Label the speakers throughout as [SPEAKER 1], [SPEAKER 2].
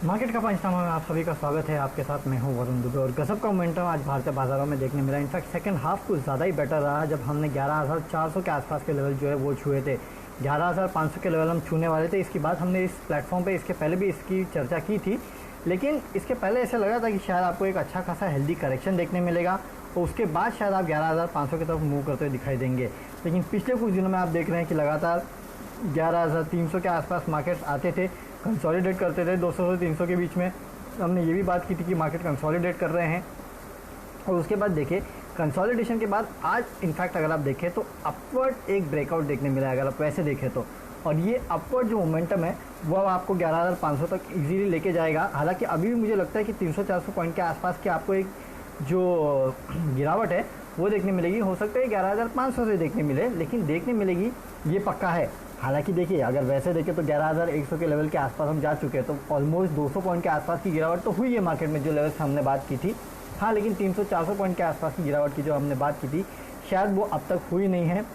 [SPEAKER 1] Market का पंचनामा में आप सभी का स्वागत है। आपके साथ मैं हूं वरुण दुबे और गजब का मोमेंटम आज भारतीय बाजारों में देखने मिला। इनफैक्ट सेकंड हाफ कुछ ज़्यादा ही बेटर रहा जब हमने 11,400 के आसपास के लेवल जो है वो छुए थे। 11,500 के लेवल हम छूने वाले थे। इसके बाद हमने इस प्लेटफॉर्म पे इसके पहले भी इसकी चर्चा की थी, लेकिन इसके पहले ऐसा लगा था कि शायद आपको एक अच्छा खासा हेल्दी करेक्शन देखने मिलेगा और उसके बाद शायद आप 11,500 की तरफ मूव करते हुए दिखाई देंगे। लेकिन पिछले कुछ दिनों में आप देख रहे हैं कि लगातार 11,300 के आसपास मार्केट्स आते थे, कंसोलिडेट करते थे 200 से 300 के बीच में। हमने ये भी बात की थी कि मार्केट कंसोलिडेट कर रहे हैं और उसके बाद देखिए कंसोलिडेशन के बाद आज इनफैक्ट अगर आप देखें तो अपवर्ड एक ब्रेकआउट देखने मिला है, अगर आप वैसे देखें तो। और ये अपवर्ड जो मोमेंटम है वो अब आपको 11,500 तक इजीली लेके जाएगा। हालांकि अभी भी मुझे लगता है कि 300-400 पॉइंट के आसपास की आपको एक जो गिरावट है वो देखने मिलेगी। हो सकता है 11,500 से देखने मिले, लेकिन देखने मिलेगी ये पक्का है। हालांकि देखिए अगर वैसे देखें तो 11,100 के लेवल के आसपास हम जा चुके हैं, तो ऑलमोस्ट 200 पॉइंट के आसपास की गिरावट तो हुई है मार्केट में जो लेवल से हमने बात की थी। हाँ, लेकिन 300-400 पॉइंट के आसपास की गिरावट की जो हमने बात की थी शायद वो अब तक हुई नहीं है।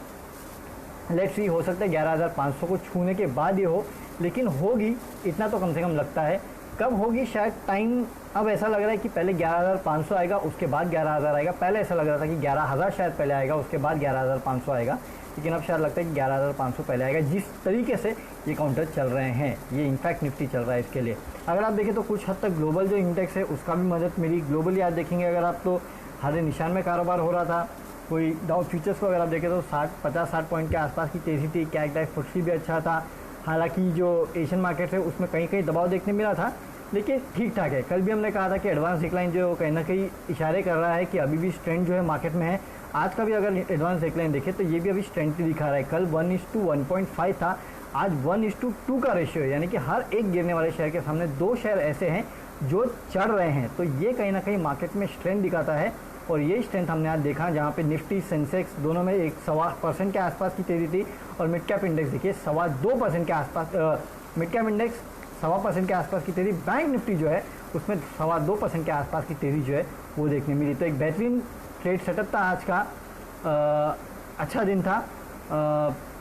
[SPEAKER 1] लेट्स सी, हो सकता है 11,500 को छूने के बाद ये हो, लेकिन होगी इतना तो कम से कम लगता है। कब होगी शायद टाइम अब ऐसा लग रहा है कि पहले 11,500 आएगा उसके बाद 11,000 आएगा। पहले ऐसा लग रहा था कि 11,000 शायद पहले आएगा उसके बाद 11,500 आएगा, लेकिन अब शायद लगता है कि 11,500 पहले आएगा। जिस तरीके से ये काउंटर चल रहे हैं, ये इनफैक्ट निफ्टी चल रहा है इसके लिए। अगर आप देखें तो कुछ हद तक ग्लोबल जो इंडेक्स है उसका भी मदद मिली। ग्लोबली आप देखेंगे अगर आप तो हरे निशान में कारोबार हो रहा था। कोई डाउ फ्यूचर्स को अगर आप देखें तो 50-60 पॉइंट के आसपास की तेज़ी थी। कैश डाइव फुट्सी भी अच्छा था। हालांकि जो एशियन मार्केट है उसमें कहीं कहीं दबाव देखने मिला था, लेकिन ठीक ठाक है। कल भी हमने कहा था कि एडवांस डिक्लाइन जो कहीं ना कहीं इशारे कर रहा है कि अभी भी स्ट्रेंथ जो है मार्केट में है। आज का भी अगर एडवांस डिक्लाइन देखें तो ये भी अभी स्ट्रेंथ ही दिखा रहा है। कल 1:1.5 था, आज 1:2 का रेशियो है, यानी कि हर एक गिरने वाले शेयर के सामने 2 शेयर ऐसे हैं जो चढ़ रहे हैं। तो ये कहीं ना कहीं मार्केट में स्ट्रेंथ दिखाता है और ये स्ट्रेंथ हमने आज देखा, जहाँ पे निफ्टी सेंसेक्स दोनों में 1.25% के आसपास की तेज़ी थी और मिड कैप इंडेक्स देखिए 2.25% के आसपास, मिड कैप इंडेक्स 1.25% के आसपास की तेज़ी। बैंक निफ्टी जो है उसमें 2.25% के आसपास की तेज़ी जो है वो देखने मिली। तो एक बेहतरीन ट्रेड सेटअप था आज का। अच्छा दिन था।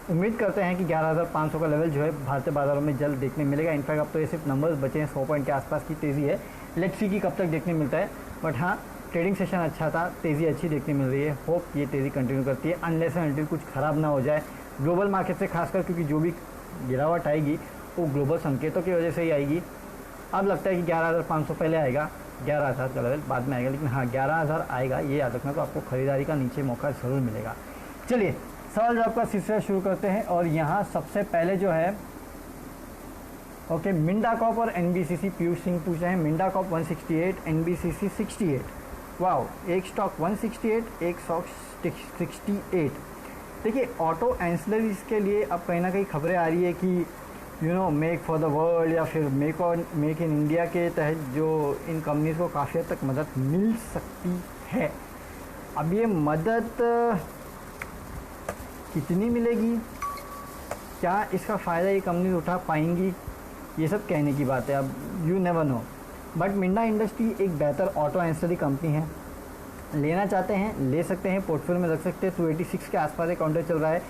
[SPEAKER 1] उम्मीद करते हैं कि 11,500 का लेवल जो है भारतीय बाजारों में जल्द देखने मिलेगा। इनफैक्ट अब तो ये सिर्फ नंबर्स बचे हैं, 100 पॉइंट के आसपास की तेज़ी है। लेट्स सी की कब तक देखने मिलता है, बट हाँ ट्रेडिंग सेशन अच्छा था, तेज़ी अच्छी देखने मिल रही है। होप ये तेज़ी कंटिन्यू करती है, अनलेस एंड अनटिल कुछ ख़राब ना हो जाए ग्लोबल मार्केट से, खासकर क्योंकि जो भी गिरावट आएगी वो ग्लोबल संकेतों की वजह से ही आएगी। अब लगता है कि 11,500 पहले आएगा, 11,000 का लेवल बाद में आएगा, लेकिन हाँ 11,000 आएगा ये याद रखना। तो आपको खरीदारी का नीचे मौका ज़रूर मिलेगा। चलिए सवाल जवाब का सिलसिला शुरू करते हैं और यहाँ सबसे पहले जो है ओके, मिंडा कॉप और एनबीसीसी पीयूष सिंह पूछ रहे हैं। Minda corp 168, NBCC 68। वाओ, एक स्टॉक 168, एक स्टॉक 68। देखिए ऑटो एंसिलरीज के लिए अब कहीं ना कहीं खबरें आ रही है कि मेक फॉर द वर्ल्ड या फिर मेक इन इंडिया के तहत जो इन कंपनीज को काफ़ी हद तक मदद मिल सकती है। अब ये मदद कितनी मिलेगी, क्या इसका फ़ायदा ये कंपनीज उठा पाएंगी, ये सब कहने की बात है। अब you never know. But Minda industry एक बेहतर ऑटो एंसिलरी कंपनी है। लेना चाहते हैं ले सकते हैं, पोर्टफोलियो में रख सकते हैं। 286 के आसपास एक काउंटर चल रहा है।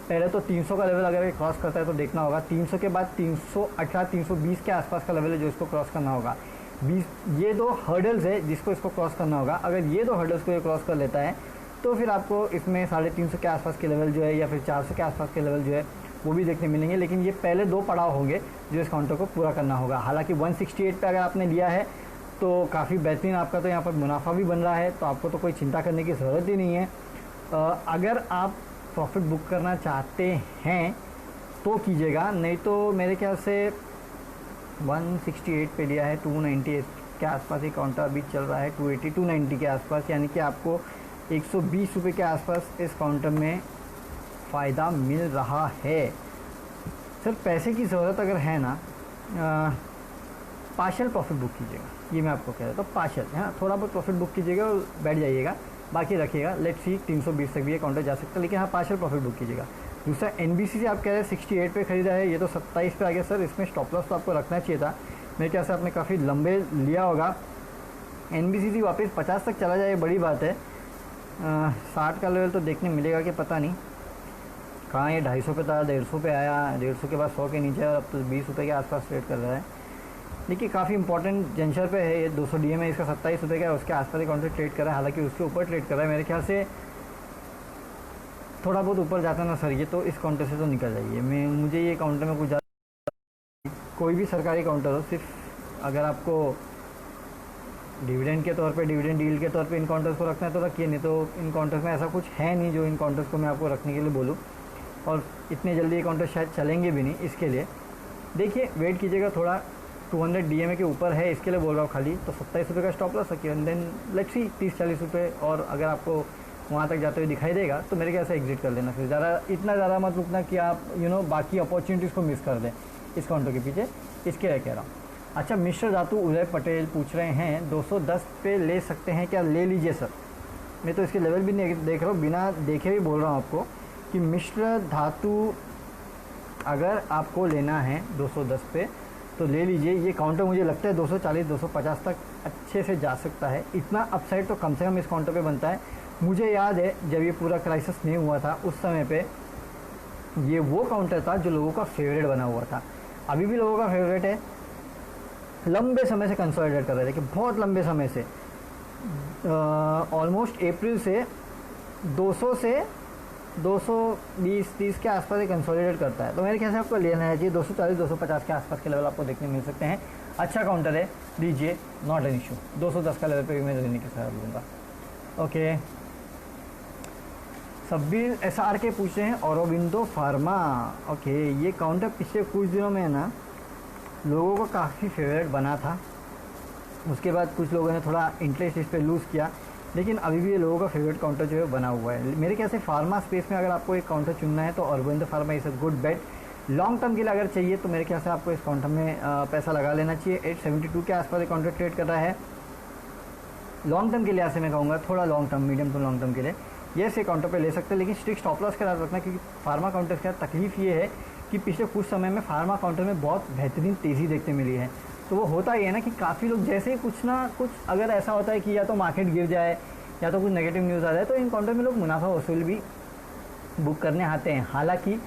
[SPEAKER 1] पहले तो 300 का लेवल अगर क्रॉस करता है तो देखना होगा। 300 के बाद 318-320 के आसपास का लेवल है जो इसको क्रॉस करना होगा। 20 ये 2 हर्डल्स है जिसको इसको क्रॉस करना होगा। अगर ये 2 हर्डल्स को ये क्रॉस कर लेता है तो फिर आपको इसमें 350 के आसपास के लेवल जो है या फिर 400 के आसपास के लेवल जो है वो भी देखने मिलेंगे। लेकिन ये पहले 2 पड़ाव होंगे जो इस काउंटर को पूरा करना होगा। हालांकि 168 पे अगर आपने लिया है तो काफ़ी बेहतरीन आपका तो यहाँ पर मुनाफा भी बन रहा है, तो आपको तो कोई चिंता करने की ज़रूरत ही नहीं है। अगर आप प्रॉफिट बुक करना चाहते हैं तो कीजिएगा, नहीं तो मेरे ख्याल से 168 पे लिया है, 298 के आसपास ही काउंटर अभी चल रहा है, 280-290 के आसपास, यानी कि आपको 120 रुपये के आसपास इस काउंटर में फ़ायदा मिल रहा है। सिर्फ पैसे की ज़रूरत अगर है ना, पार्शियल प्रॉफिट बुक कीजिएगा, ये मैं आपको कह रहा था। तो पार्शियल हाँ, थोड़ा बहुत प्रॉफिट बुक कीजिएगा और बैठ जाइएगा, बाकी रखिएगा। लेट्स सी 320 तक भी ये काउंटर जा सकता है, लेकिन हाँ पार्शियल प्रॉफिट बुक कीजिएगा। दूसरा एनबीसीसी आप कह रहे हैं 68 पे ख़रीदा है, ये तो 27 पे आ गया सर। इसमें स्टॉप लॉस तो आपको रखना चाहिए था, मेरे ख्याल से आपने काफ़ी लंबे लिया होगा। एनबीसीसी वापस 50 तक चला जाए बड़ी बात है। 60 का लेवल तो देखने मिलेगा कि पता नहीं कहाँ। ये 250 पे था, 150 पे आया, 150 के बाद 100 के नीचे और अब तो 20 रुपये के आसपास ट्रेड कर रहा है। देखिए काफ़ी इंपॉर्टेंट जंक्शन पे है ये, 200 डीएम है, इसका 27 रुपये का है, उसके आसपास ही काउंटर ट्रेड कर रहा है, हालांकि उसके ऊपर ट्रेड कर रहा है। मेरे ख्याल से थोड़ा बहुत ऊपर जाता ना सर ये, तो इस काउंटर से तो निकल जाइए। मुझे ये काउंटर में कुछ ज़्यादा, कोई भी सरकारी काउंटर हो, सिर्फ अगर आपको डिविडेंड के तौर पे, डिविडेंड डील के तौर पे इन काउंटर्स को रखना है तो रखिए, नहीं तो इन काउंटर्स में ऐसा कुछ है नहीं जो इन काउंटर्स को मैं आपको रखने के लिए बोलूँ, और इतने जल्दी ये काउंटर शायद चलेंगे भी नहीं। इसके लिए देखिए वेट कीजिएगा, थोड़ा 200 डीएमए के ऊपर है, इसके लिए बोल रहा हूँ खाली। तो 27 रुपये का स्टॉप लॉस रखिए, एंड देन लेट्स सी 30-40 रुपये, और अगर आपको वहाँ तक जाते हुए दिखाई देगा तो मेरे ख्याल से एग्जिट कर लेना। फिर ज़्यादा इतना ज़्यादा मत रुकना कि आप बाकी अपॉर्चुनिटीज़ को मिस कर दें इस काउंटर के पीछे, इसके लिए कह रहा हूँ। अच्छा, मिस्टर धातु उदय पटेल पूछ रहे हैं 210 पे ले सकते हैं क्या? ले लीजिए सर, मैं तो इसके लेवल भी नहीं देख रहा हूँ, बिना देखे भी बोल रहा हूँ आपको कि मिस्टर धातु अगर आपको लेना है 210 पे तो ले लीजिए। ये काउंटर मुझे लगता है 240-250 तक अच्छे से जा सकता है, इतना अपसाइड तो कम से कम इस काउंटर पे बनता है। मुझे याद है जब ये पूरा क्राइसिस नहीं हुआ था उस समय पे ये वो काउंटर था जो लोगों का फेवरेट बना हुआ था, अभी भी लोगों का फेवरेट है। लंबे समय से कंसोलिडेट कर रहे थे कि बहुत लंबे समय से, ऑलमोस्ट अप्रैल से 200 से 220-30 के आसपास ये कंसोलिडेट करता है। तो मेरे ख्याल से आपको लेना है चाहिए, 240-250 के आसपास के लेवल आपको देखने मिल सकते हैं। अच्छा काउंटर है, लीजिए, नॉट एन इशू। 210 का लेवल पे भी मैं लेने की सलाह दूँगा। ओके, सब्बीर SR के पूछ रहे हैं औरोबिंदो फार्मा। ओके, ये काउंटर पिछले कुछ दिनों में ना लोगों को काफ़ी फेवरेट बना था, उसके बाद कुछ लोगों ने थोड़ा इंटरेस्ट इस पर लूज़ किया, लेकिन अभी भी ये लोगों का फेवरेट काउंटर जो है बना हुआ है। मेरे ख्याल से फार्मा स्पेस में अगर आपको एक काउंटर चुनना है तो Aurobindo pharma is a good bet. Long term के लिए अगर चाहिए तो मेरे ख्याल से आपको इस काउंटर में पैसा लगा लेना चाहिए। 872 के आसपास ये काउंटर ट्रेड कर रहा है। लॉन्ग टर्म के लिए ऐसे मैं कहूँगा, थोड़ा long term, medium to long term के लिए ये से काउंटर पे ले सकते हैं, लेकिन स्ट्रिक्ट स्टॉप लॉस के साथ रखना, क्योंकि फार्मा काउंटर का तकलीफ ये है कि पिछले कुछ समय में फार्मा काउंटर में बहुत बेहतरीन तेज़ी देखने मिली है। तो वो होता ही है ना कि काफ़ी लोग जैसे ही कुछ ना कुछ अगर ऐसा होता है कि या तो मार्केट गिर जाए या तो कुछ नेगेटिव न्यूज़ आ जाए तो इन काउंटर में लोग मुनाफा वसूल भी बुक करने आते हैं। हालांकि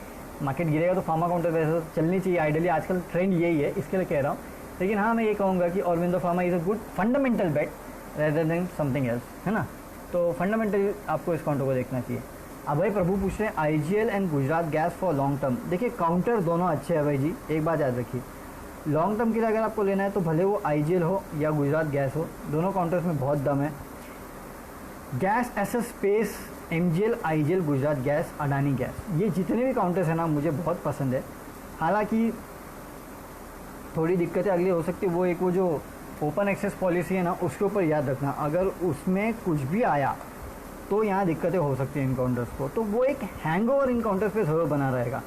[SPEAKER 1] मार्केट गिरेगा तो फार्मा काउंटर वैसे चलनी चाहिए आइडियली, आजकल ट्रेंड यही है, इसके लिए कह रहा हूँ। लेकिन हाँ, मैं ये कहूँगा कि Aurobindo pharma is a good fundamental bet rather than something else, है ना। तो फंडामेंटली आपको इस काउंटर को देखना चाहिए। अभय प्रभु पूछ रहे हैं IGL and Gujarat gas for long term. देखिए काउंटर दोनों अच्छे हैं अभय जी, एक बात याद रखिए, लॉन्ग टर्म के लिए अगर आपको लेना है तो भले वो IGL हो या गुजरात गैस हो, दोनों काउंटर्स में बहुत दम है। Gas S space, MGL, IGL, Gujarat gas, Adani gas, ये जितने भी काउंटर्स हैं ना मुझे बहुत पसंद है। हालांकि थोड़ी दिक्कतें अगली हो सकती है, वो जो ओपन एक्सेस पॉलिसी है ना उसके ऊपर याद रखना, अगर उसमें कुछ भी आया तो यहाँ दिक्कतें हो सकती हैं इन काउंटर्स को, तो वो एक हैंगओवर इन काउंटर्स पे ज़रूर बना रहेगा।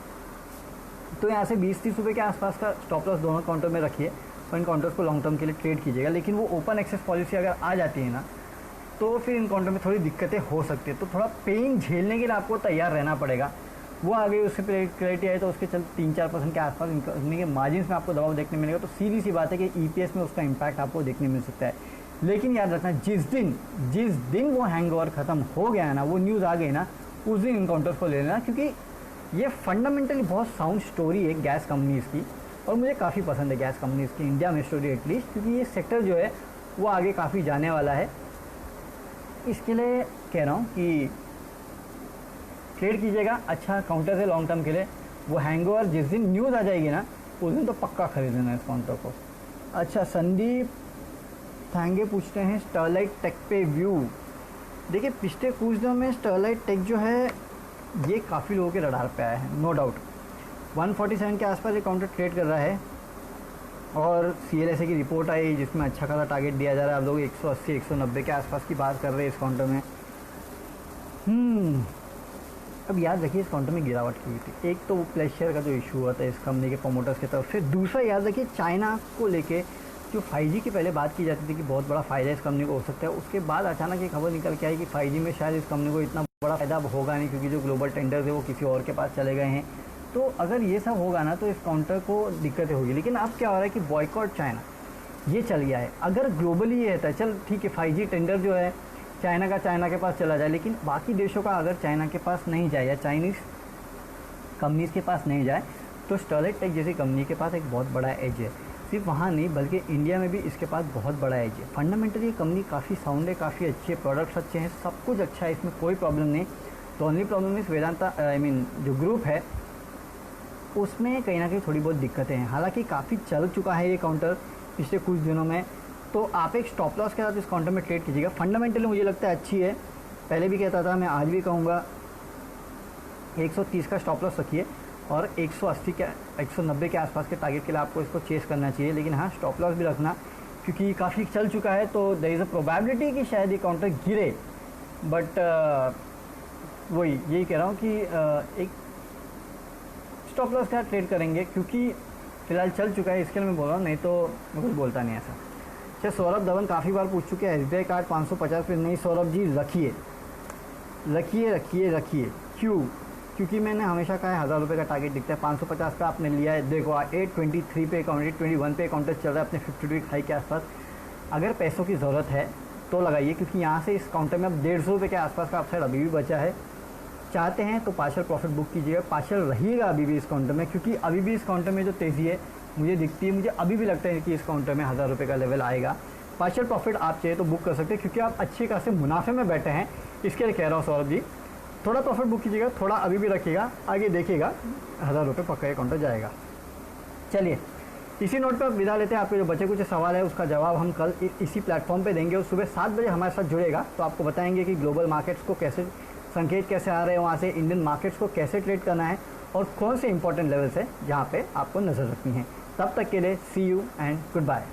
[SPEAKER 1] तो यहाँ से 20-30 रुपये के आसपास का स्टॉप लॉस दोनों काउंटर में रखिए और इन काउंटर्स को लॉन्ग टर्म के लिए ट्रेड कीजिएगा। लेकिन वो ओपन एक्सेस पॉलिसी अगर आ जाती है ना तो फिर इन काउंटर में थोड़ी दिक्कतें हो सकती है, तो थोड़ा पेन झेलने के लिए आपको तैयार रहना पड़ेगा। वो आ गई, उससे क्रेडिट आए तो उसके चल 3-4% के आसपास कंपनी के मार्जिन में आपको दबाव देखने मिलेगा, तो सीधी सी बात है कि EPS में उसका इम्पैक्ट आपको देखने मिल सकता है। लेकिन याद रखना, जिस दिन वो हैंगओवर ख़त्म हो गया है ना, वो न्यूज़ आ गई ना, उस दिन इन काउंटर्स को ले लेना, क्योंकि ये फंडामेंटली बहुत साउंड स्टोरी है गैस कंपनीज़ की, और मुझे काफ़ी पसंद है गैस कंपनीज़ की इंडिया में स्टोरी एटलीस्ट, क्योंकि ये सेक्टर जो है वो आगे काफ़ी जाने वाला है। इसके लिए कह रहा हूँ कि ट्रेड कीजिएगा, अच्छा काउंटर से लॉन्ग टर्म के लिए। वो हैंगओवर जिस दिन न्यूज़ आ जाएगी ना उस दिन तो पक्का खरीद लेना इस काउंटर को। अच्छा, संदीप थांगे पूछते हैं स्टरलाइट टेक पे व्यू। देखिए पिछले कुछ दिनों में स्टरलाइट टेक जो है ये काफ़ी लोगों के रडार पे आया है, नो डाउट। 147 के आसपास ये काउंटर ट्रेड कर रहा है, और CLSA की रिपोर्ट आई जिसमें अच्छा खासा टारगेट दिया जा रहा है। आप लोग 180-190 के आसपास की बात कर रहे हैं इस काउंटर में। अब याद रखिए इस काउंटर में गिरावट की हुई थी, एक तो प्लेशर का जो इशू हुआ था इस कंपनी के प्रोमोटर्स की तरफ से, दूसरा याद रखिए चाइना को लेके जो 5G की पहले बात की जाती थी कि बहुत बड़ा फ़ायदा इस कंपनी को हो सकता है, उसके बाद अचानक ये खबर निकल के आई कि 5G में शायद इस कंपनी को इतना बड़ा फ़ायदा होगा नहीं, क्योंकि जो ग्लोबल टेंडर्स है वो किसी और के पास चले गए हैं। तो अगर ये सब होगा ना तो इस काउंटर को दिक्कतें होगी। लेकिन अब क्या हो रहा है कि बॉयकॉट चाइना ये चल गया है। अगर ग्लोबली ये रहता है चल ठीक है 5G टेंडर जो है चाइना के पास चला जाए, लेकिन बाकी देशों का अगर चाइना के पास नहीं जाए या चाइनीज़ कंपनीज़ के पास नहीं जाए तो स्टरलाइट टेक जैसी कंपनी के पास एक बहुत बड़ा एज है। सिर्फ वहाँ नहीं बल्कि इंडिया में भी इसके पास बहुत बड़ा एज है। फंडामेंटली ये कंपनी काफ़ी साउंड है, काफ़ी अच्छे प्रोडक्ट्स अच्छे हैं, सब कुछ अच्छा है, इसमें कोई प्रॉब्लम नहीं। तो ओनली प्रॉब्लम इस वेदांता जो ग्रुप है उसमें कहीं ना कहीं थोड़ी बहुत दिक्कतें हैं। हालांकि काफ़ी चल चुका है ये काउंटर पिछले कुछ दिनों में, तो आप एक स्टॉप लॉस के साथ इस काउंटर में ट्रेड कीजिएगा। फंडामेंटली मुझे लगता है अच्छी है, पहले भी कहता था, मैं आज भी कहूँगा 130 का स्टॉप लॉस रखिए और 180 के 190 के आसपास के टारगेट के लिए आपको इसको चेस करना चाहिए। लेकिन हाँ, स्टॉप लॉस भी रखना, क्योंकि काफ़ी चल चुका है तो देयर इज़ अ प्रोबेबिलिटी कि शायद ये काउंटर गिरे। बट वही यही कह रहा हूँ कि एक स्टॉप लॉस के साथ ट्रेड करेंगे, क्योंकि फिलहाल चल चुका है, इसके लिए मैं बोल रहा हूँ, नहीं तो मैं कुछ बोलता नहीं ऐसा। अच्छा, सौरभ धवन काफ़ी बार पूछ चुके हैं SBI कार्ड 550 पे। नहीं सौरभ जी, रखिए रखिए रखिए रखिए। क्यों? क्योंकि मैंने हमेशा कहा है 1000 रुपये का टारगेट दिखता है, 550 का आपने लिया है। देखो 823 पे काउंटर, 821 पे काउंटर चल रहा है अपने 52 वीक हाई के आसपास। अगर पैसों की ज़रूरत है तो लगाइए, क्योंकि यहाँ से इस काउंटर में अब 150 रुपये के आसपास का अपसाइड अभी भी बचा है। चाहते हैं तो पार्शियल प्रॉफिट बुक कीजिएगा, पार्शियल रहिएगा अभी भी इस काउंटर में, क्योंकि अभी भी इस काउंटर में जो तेज़ी है मुझे दिखती है, मुझे अभी भी लगता है कि इस काउंटर में 1000 रुपये का लेवल आएगा। पार्शियल प्रॉफिट आप चाहिए तो बुक कर सकते हैं, क्योंकि आप अच्छे खासे मुनाफे में बैठे हैं, इसके लिए कह रहा हूँ सौरभ जी। थोड़ा प्रॉफिट बुक कीजिएगा, थोड़ा अभी भी रखिएगा, आगे देखिएगा 1000 रुपये पक्का ये काउंटर जाएगा। चलिए इसी नोट पर विदा लेते हैं। आपके जो बचे कुछ सवाल है उसका जवाब हम कल इसी प्लेटफॉर्म पे देंगे और सुबह 7 बजे हमारे साथ जुड़ेगा तो आपको बताएंगे कि ग्लोबल मार्केट्स को कैसे संकेत कैसे आ रहे हैं, वहाँ से इंडियन मार्केट्स को कैसे ट्रेड करना है और कौन से इंपॉर्टेंट लेवल्स है जहाँ पे आपको नज़र रखनी है। तब तक के लिए सी यू एंड गुड बाय।